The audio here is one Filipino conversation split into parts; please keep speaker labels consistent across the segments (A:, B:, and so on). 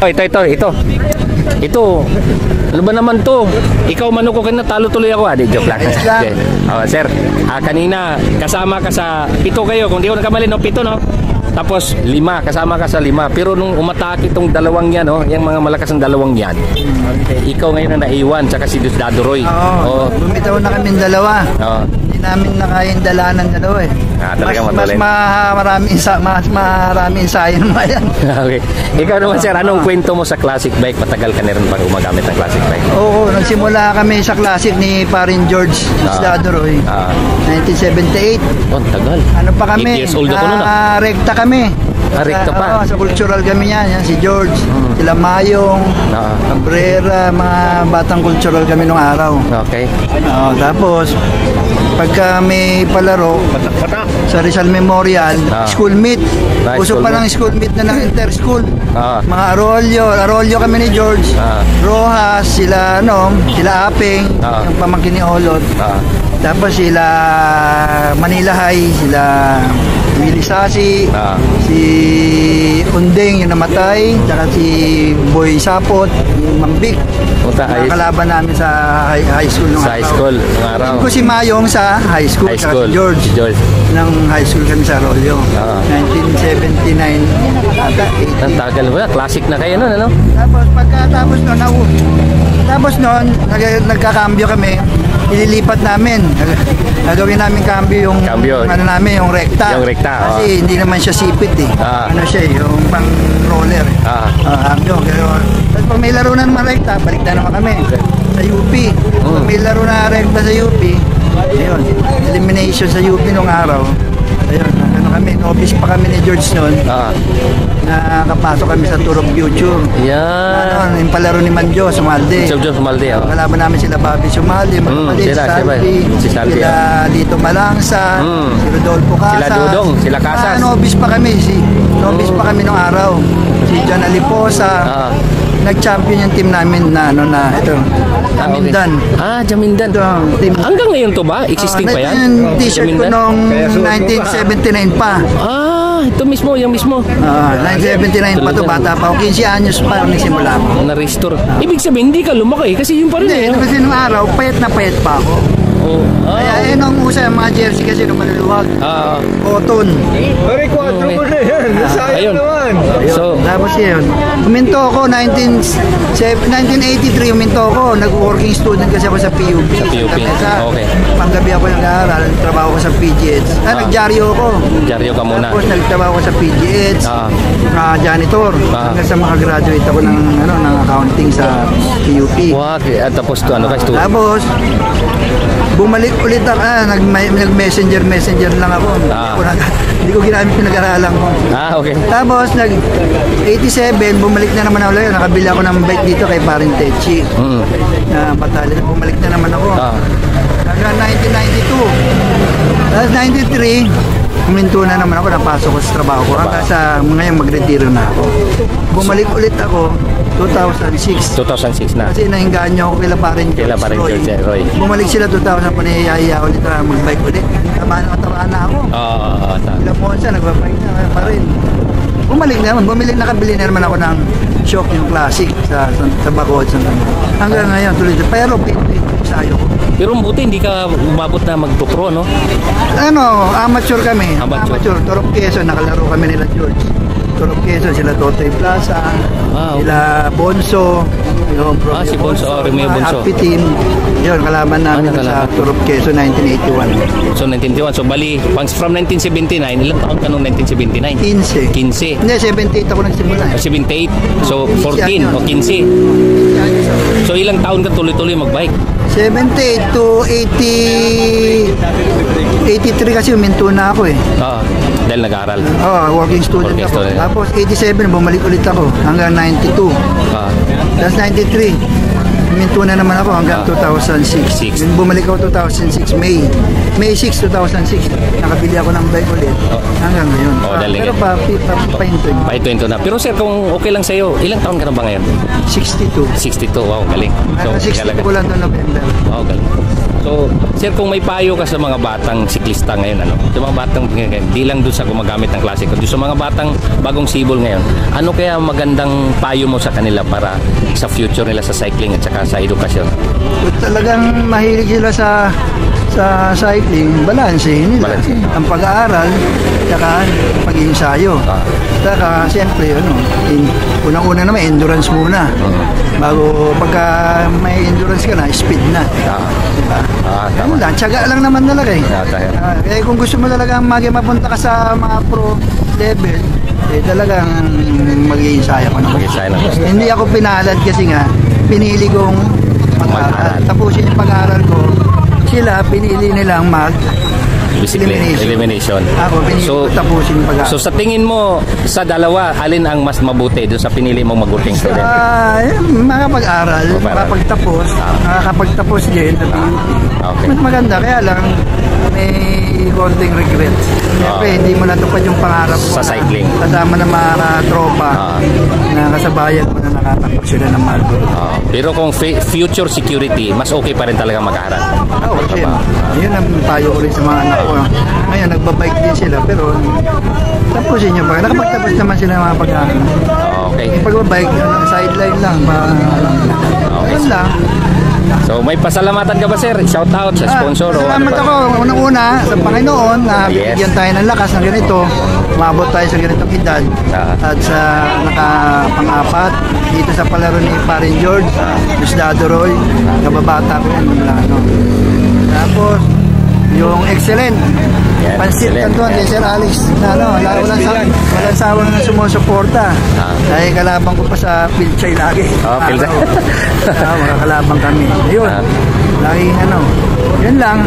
A: Ito. Ano ba naman to? Ikaw manuko ka na, talo tuloy ako. Di joke lang. Okay. Sir, kanina kasama ka sa 7 kayo. Kung di ko nagkamali, no? 7, no? Tapos 5, kasama ka sa 5. Pero nung umatake itong dalawang yan, oh, yung mga malakas ng dalawang yan, ikaw ngayon na naiwan, tsaka si Diosdado Roy.
B: Oo, bumitaw na kami dalawa. Hindi namin nakain dala ng dalawa eh. Mas maraming sayang mo yan.
A: Okay. Ikaw naman sir, anong kwento mo sa classic bike? Matagal ka na rin pang gumagamit ng classic bike?
B: Oo, nagsimula kami sa classic ni Parin George Diosdado Roy. 1978.
A: Oh, tagal.
B: Ano pa kami?
A: 8 years old ako nun.
B: Rekta kami.
A: Rekta pa?
B: Sa cultural kami yan. Si George, sila Mayong, Cabrera, mga batang cultural kami nung araw.
A: Okay.
B: Tapos, pagka may palaro, sa Rizal Memorial, school meet. Uso pa ng school meet na ng inter-school. Mga Arroyo kami ni George, Rojas, sila Apeng, yung pamangkin ni Olot. Tapos sila Manila High, sila Willie Sasi, si Undeng yung namatay, saka si Boy Sapot, yung Mambik. Kalaban namin sa high school nung
A: high school nung araw.
B: Ko si Mayong sa high school, si George. Nang high school kami sa Arroyo. 1979 ata.
A: Ang tagal mo na, classic na kayo nun, ano?
B: Tapos noon, nagkakambyo kami. Ililipat namin. Gagawin namin cambio yung yung rekta.
A: Yung rekta.
B: Kasi hindi naman siya sipit eh. Siya yung pang roller. Cambio. Tapos pag may laro na naman rekta, balik na naman kami sa UP. Pag may laro na rekta sa UP, ayun, elimination sa UP nung araw. Ayun, office pa kami ni George noon. Nakapasok kami sa Tour of Future.
A: Yan.
B: Yung palaro ni Manjo, Sumalde.
A: Sumalde,
B: Kalaban namin sila Bobby Sumalde, sila Lito Malangsa, si Rodolfo Casas.
A: Sila Dudong, sila Casas.
B: Office pa kami, office pa kami nung araw. Si John Aliposa. Nag-champion yung team namin na ito. Jamindan.
A: Jamindan. Hanggang ngayon to ba? Existing pa yan?
B: Yung t-shirt ko noong 1979 pa.
A: Ito mismo, yung mismo.
B: 1979 pa to, bata pa ako. 15 anyos pa nagsimula ako.
A: Na-restore. Ibig sabihin, hindi ka lumaki kasi yung pa rin.
B: Hindi, kasi nung araw, payat na payat pa ako. Kaya yun ang usa yung mga jersey kasi nung maluluwag. Cotton.
C: Pare, 4 mo na yan. Sayang naman.
B: So, tapos yun. Huminto ako, 1983 huminto ako. Nag-working student kasi ako sa PUP.
A: Sa PUP, okay.
B: Panggabi ako nag-aaral. Nagtrabaho ko sa PGH. Nag-dyaryo ako.
A: Dyaryo ka muna.
B: Tapos nagtrabaho ko sa PGH. Janitor. Hanggang sa makagraduate ako ng accounting sa PUP.
A: Tapos to, ano ka?
B: Tapos, bumalik ulit ako, nag-messenger lang ako. Hindi ko ginamit pinag-aralan ko.
A: Okay.
B: Tapos, nag-87, bumalik na naman ako. Nakabili ako ng bike dito kay Parin Techi. Batalya, bumalik na naman ako. Hanggang 1992. Tapos 93, huminto na naman ako, napasok ko sa trabaho ko. Hanggang sa ngayon mag-retiro na ako. Bumalik ulit ako, 2006.
A: 2006 na.
B: Kasi nahingaan niyo ako kila Parin George Roy. Bumalik sila 2000 pa niyayaya ulit na mag-bike ulit. Tamaan na ako. Sila Monza, nagbabike na pa rin. Bumalik na naman. Nakabili na naman ako ng shock yung classic sa Bacolod. Hanggang ngayon tuloy. Pero sayo ko.
A: Pero buti hindi ka umabot na mag-pro, no?
B: Amateur kami. Amateur. Torop Quezon, nakalaro kami nila George. Torop Quezon, sila Totoy Plaza, sila Bonso,
A: si Bonso, Romeo Bonso.
B: Happy Team. Yun, kalaban namin sa Torop Quezon 1981.
A: So 1981, so bali, from 1979, ilang taon ka noong 1979? 15.
B: Hindi, 78 ako nagsimula.
A: 78, so 14 o 15. So ilang taon ka tuloy-tuloy mag-bike?
B: 78 to 83 kasi huminto na ako eh.
A: Dahil nag-aaral.
B: Working student ako. Tapos 87 bumalik ulit ako hanggang 92. Tapos 93 huminto na naman ako hanggang 2006. Bumalik ako 2006 May 6, 2006 nakabili ako ng bike ulit hanggang ngayon. Pero
A: pahinto na. Pero sir, kung okay lang sa'yo, ilang taon ka na ba ngayon?
B: 62.
A: 62, wow, galing.
B: So, 62 ko lang doon November.
A: Galing. So, sir, kung may payo ka sa mga batang siklista ngayon, ano? Sa mga batang, di lang doon sa gumagamit ng klase, kundi sa mga batang bagong sibol ngayon, ano kaya magandang payo mo sa kanila para sa future nila sa cycling at saka sa edukasyon?
B: Kung talagang mahilig sila sa cycling, balansehin nila. Ang pag-aaral, saka pag-iensayo. Saka, siyempre, unang-una naman, endurance muna. Bago, pagka may endurance ka na, speed na. Diba? Ano lang, tiyaga lang naman talaga eh. Eh, kung gusto mo talagang mapunta ka sa mga pro level, eh talagang mag-iensayo ka naman. Hindi ako pinalad kasi nga, pinili kong pag-aaral. Tapusin yung pag-aaral ko, sila pinili nilang
A: elimination.
B: Ako pinili ko tapusin yung pag-aaral.
A: So sa tingin mo sa dalawa, alin ang mas mabuti doon sa pinili mong mag-working student?
B: Makapag-aral, makapagtapos, makakapagtapos din.
A: Okay.
B: Mas maganda, kaya lang may konting regret. Siyempre, hindi mo natupad yung pangarap mo
A: sa cycling.
B: Kasama ng mga tropa na kasabayan mo na nakatakbo sila ng Marlboro.
A: Pero kung future security, mas okay pa rin talaga mag-aaral.
B: Oo, yun ang payo ko rin sa mga anak ko. Ngayon, nagbabike din sila, pero tapusin nyo pa. Nakapagtapos naman sila ng mga pag-aaral.
A: Okay.
B: Yung pagbabike, sideline lang.
A: Okay.
B: Yun lang.
A: So may pasalamatan ka ba, sir? Shout out sa sponsor?
B: Salamat ako unang-una sa Panginoon na bigyan tayo ng lakas ng ganito, umabot tayo sa ganitong edad at sa nakapang-apat dito sa palaro ni Parin George, Diosdado Roy, kababata ko yan. Tapos yung excellent Pansit Canton kay Sir Alex na walang sawang na sumusuporta dahil kalabang ko pa sa Pilchay lagi. Mga kalabang kami ayun, laging yun lang.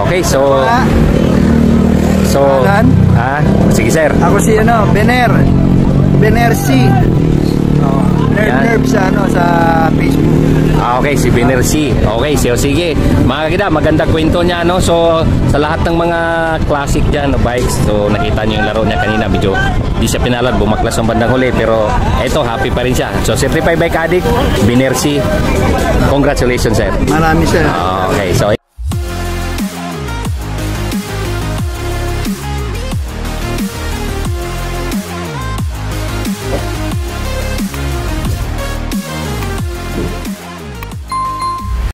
A: Okay, so sige sir,
B: ako si Bener C. Nerve sa Facebook.
A: Okay, si Bener C. Okay, sige. Mga kagida, maganda kwento niya, no? So, sa lahat ng mga classic dyan, bikes, so nakita niyo yung laro niya kanina, medyo di siya pinalad, bumaklas ng bandang huli, pero eto, happy pa rin siya. So, certified bike addict, Bener C. Congratulations, sir.
B: Marami, sir.
A: Okay, so